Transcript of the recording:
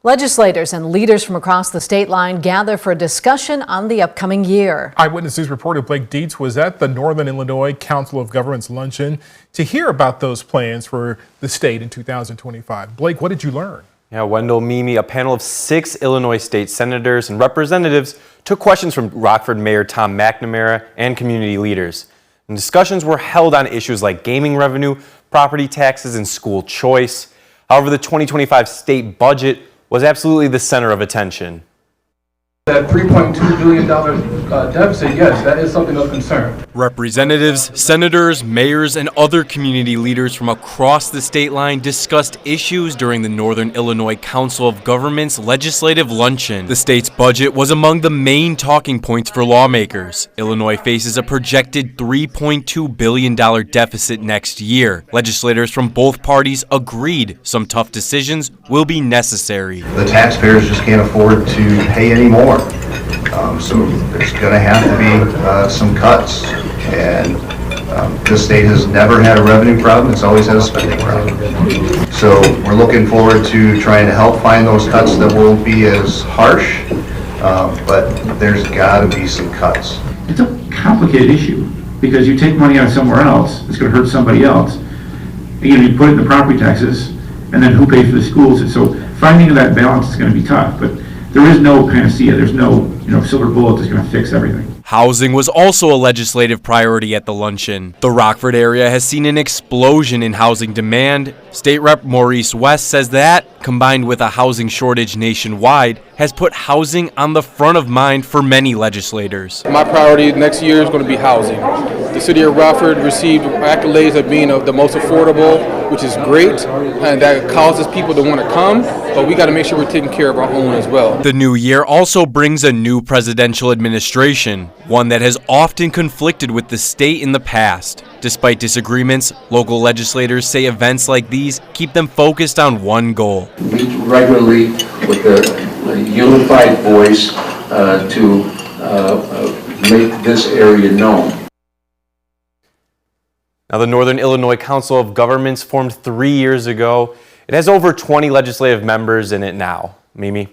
Legislators and leaders from across the state line gather for a discussion on the upcoming year. Eyewitness News reporter Blake Dietz was at the Northern Illinois Council of Governments luncheon to hear about those plans for the state in 2025. Blake, what did you learn? Yeah, Wendell, Mimi, a panel of 6 Illinois state senators and representatives took questions from Rockford Mayor Tom McNamara and community leaders. And discussions were held on issues like gaming revenue, property taxes, and school choice. However, the 2025 state budget was absolutely the center of attention. That $3.2 billion deficit, yes, that is something of concern. Representatives, senators, mayors, and other community leaders from across the state line discussed issues during the Northern Illinois Council of Governments legislative luncheon. The state's budget was among the main talking points for lawmakers. Illinois faces a projected $3.2 billion deficit next year. Legislators from both parties agreed some tough decisions will be necessary. The taxpayers just can't afford to pay any more. So there's going to have to be some cuts, and this state has never had a revenue problem. It's always had a spending problem. So we're looking forward to trying to help find those cuts that won't be as harsh, but there's got to be some cuts. It's a complicated issue because you take money out of somewhere else, it's going to hurt somebody else. Again, you put it in the property taxes, and then who pays for the schools? And so finding that balance is going to be tough, but there is no panacea. There's no silver bullet that's going to fix everything. Housing was also a legislative priority at the luncheon. The Rockford area has seen an explosion in housing demand. State Rep Maurice West says that, combined with a housing shortage nationwide, has put housing on the front of mind for many legislators. My priority next year is going to be housing. The city of Rockford received accolades of being the most affordable, which is great, and that causes people to want to come, but we got to make sure we're taking care of our own as well. The new year also brings a new presidential administration, one that has often conflicted with the state in the past. Despite disagreements, local legislators say events like these keep them focused on one goal. Meet regularly with a unified voice to make this area known. Now, the Northern Illinois Council of Governments formed 3 years ago. It has over 20 legislative members in it now. Mimi?